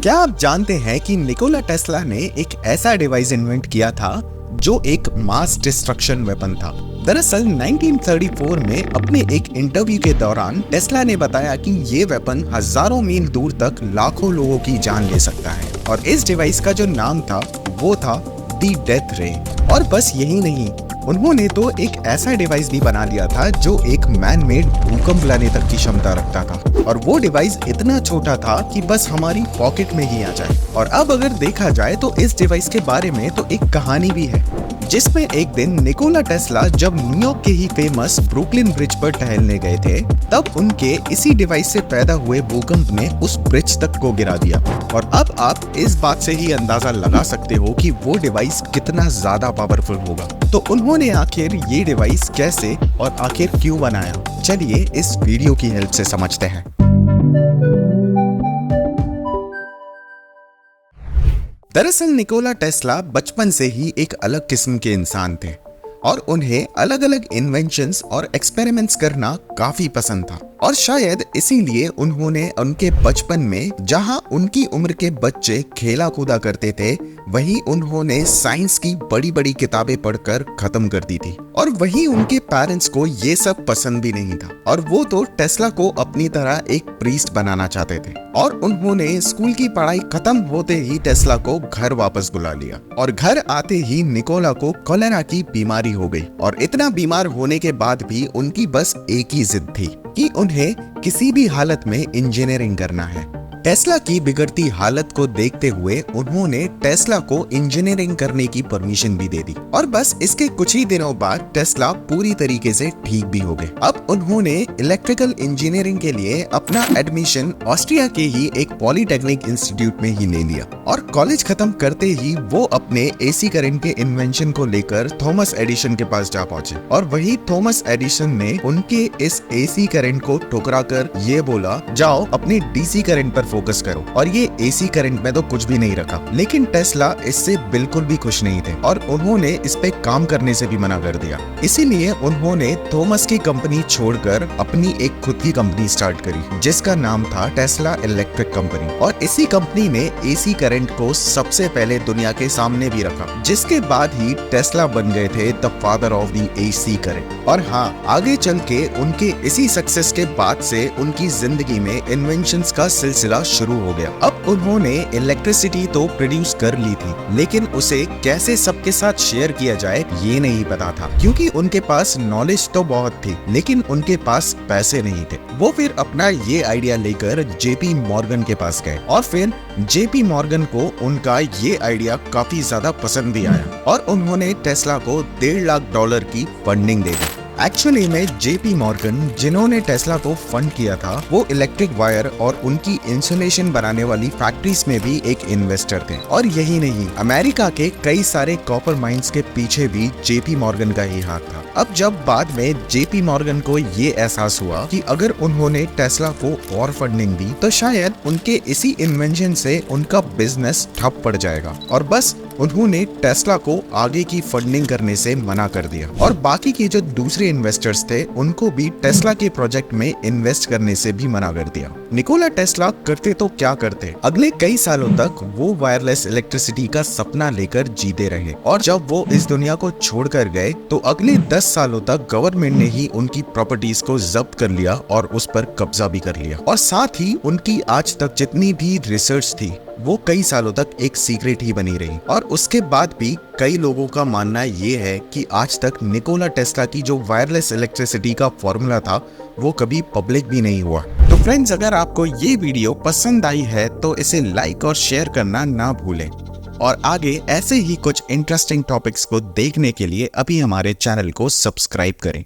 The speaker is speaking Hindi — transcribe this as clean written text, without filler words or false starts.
क्या आप जानते हैं कि निकोला टेस्ला ने एक ऐसा डिवाइस इन्वेंट किया था जो एक मास डिस्ट्रक्शन वेपन था। दरअसल 1934 में अपने एक इंटरव्यू के दौरान टेस्ला ने बताया कि ये वेपन हजारों मील दूर तक लाखों लोगों की जान ले सकता है और इस डिवाइस का जो नाम था वो था दी डेथ रे। और बस यही नहीं, उन्होंने तो एक ऐसा डिवाइस भी बना लिया था जो एक मैन मेड भूकंप लाने तक की क्षमता रखता था और वो डिवाइस इतना छोटा था कि बस हमारी पॉकेट में ही आ जाए। और अब अगर देखा जाए तो इस डिवाइस के बारे में तो एक कहानी भी है, जिसमें एक दिन निकोला टेस्ला जब न्यूयॉर्क के ही फेमस ब्रुकलिन ब्रिज पर टहलने गए थे, तब उनके इसी डिवाइस से पैदा हुए भूकंप ने उस ब्रिज तक को गिरा दिया। और अब आप इस बात से ही अंदाजा लगा सकते हो कि वो डिवाइस कितना ज्यादा पावरफुल होगा। तो उन्होंने आखिर ये डिवाइस कैसे और आखिर क्यों बनाया, चलिए इस वीडियो की हेल्प से समझते हैं। दरअसल निकोला टेस्ला बचपन से ही एक अलग किस्म के इंसान थे और उन्हें अलग अलग इन्वेंशंस और एक्सपेरिमेंट्स करना काफी पसंद था। और शायद इसीलिए उन्होंने उनके बचपन में जहां उनकी उम्र के बच्चे खेला कूदा करते थे, वहीं उन्होंने साइंस की बड़ी बड़ी किताबें पढ़कर खत्म कर दी थी। और वहीं उनके पेरेंट्स को ये सब पसंद भी नहीं था और वो तो टेस्ला को अपनी तरह एक प्रीस्ट बनाना चाहते थे। और उन्होंने स्कूल की पढ़ाई खत्म होते ही टेस्ला को घर वापस बुला लिया और घर आते ही निकोला को कॉलेरा की बीमारी हो गई। और इतना बीमार होने के बाद भी उनकी बस एक ही जिद थी कि उन्हें किसी भी हालत में इंजीनियरिंग करना है। टेस्ला की बिगड़ती हालत को देखते हुए उन्होंने टेस्ला को इंजीनियरिंग करने की परमिशन भी दे दी और बस इसके कुछ ही दिनों बाद टेस्ला पूरी तरीके से ठीक भी हो गए। अब उन्होंने इलेक्ट्रिकल इंजीनियरिंग के लिए अपना एडमिशन ऑस्ट्रिया के ही एक पॉलिटेक्निक इंस्टीट्यूट में ही ले लिया और कॉलेज खत्म करते ही वो अपने एसी करंट के इन्वेंशन को लेकर थॉमस एडिसन के पास जा पहुंचे। और वही थॉमस एडिसन ने उनके इस एसी करंट को ठुकरा कर ये बोला, जाओ अपने डीसी करंट पर फोकस करो। और ये एसी करंट में तो कुछ भी नहीं रखा। लेकिन टेस्ला इससे बिल्कुल भी खुश नहीं थे और उन्होंने इस पे काम करने से भी मना कर दिया। इसीलिए उन्होंने थॉमस की कंपनी छोड़कर अपनी एक खुद की कंपनी स्टार्ट करी, जिसका नाम था टेस्ला इलेक्ट्रिक कंपनी। और इसी कंपनी ने एसी करंट को सबसे पहले दुनिया के सामने भी रखा, जिसके बाद ही टेस्ला बन गए थे the father of the AC current. और हाँ, आगे चल के उनके इसी सक्सेस के बाद से उनकी जिंदगी में इन्वेंशंस का सिलसिला शुरू हो गया। अब उन्होंने इलेक्ट्रिसिटी तो प्रोड्यूस कर ली थी, लेकिन उसे कैसे सबके साथ शेयर किया जाए ये नहीं पता था, क्योंकि उनके पास नॉलेज तो बहुत थी लेकिन उनके पास पैसे नहीं थे। वो फिर अपना ये आइडिया लेकर जेपी मॉर्गन के पास गए और फिर जेपी मॉर्गन को उनका ये आइडिया काफी ज्यादा पसंद भी आया और उन्होंने टेस्ला को $1.5 लाख की फंडिंग दे दी। एक्चुअली में जेपी मॉर्गन, जिन्होंने टेस्ला को फंड किया था, वो इलेक्ट्रिक वायर और उनकी इंसुलेशन बनाने वाली फैक्ट्रीज में भी एक इन्वेस्टर थे। और यही नहीं, अमेरिका के कई सारे कॉपर माइंस के पीछे भी जेपी मॉर्गन का ही हाथ था। अब जब बाद में जेपी मॉर्गन को ये एहसास हुआ कि अगर उन्होंने टेस्ला को और फंडिंग दी तो शायद उनके इसी इन्वेंशन से उनका बिजनेस ठप पड़ जाएगा, और बस उन्होंने टेस्ला को आगे की फंडिंग करने से मना कर दिया। और बाकी के जो दूसरे इन्वेस्टर्स थे उनको भी टेस्ला के प्रोजेक्ट में इन्वेस्ट करने से भी मना कर दिया। निकोला टेस्ला करते तो क्या करते, अगले कई सालों तक वो वायरलेस इलेक्ट्रिसिटी का सपना लेकर जीते रहे। और जब वो इस दुनिया को छोड़कर गए तो अगले 10 सालों तक गवर्नमेंट ने ही उनकी प्रॉपर्टीज को जब्त कर लिया और उस पर कब्जा भी कर लिया। और साथ ही उनकी आज तक जितनी भी रिसर्च थी वो कई सालों तक एक सीक्रेट ही बनी रही। और उसके बाद भी कई लोगों का मानना ये है कि आज तक निकोला टेस्ला की जो वायरलेस इलेक्ट्रिसिटी का फॉर्मूला था वो कभी पब्लिक भी नहीं हुआ। तो फ्रेंड्स, अगर आपको ये वीडियो पसंद आई है तो इसे लाइक और शेयर करना ना भूलें और आगे ऐसे ही कुछ इंटरेस्टिंग टॉपिक्स को देखने के लिए अभी हमारे चैनल को सब्सक्राइब करें।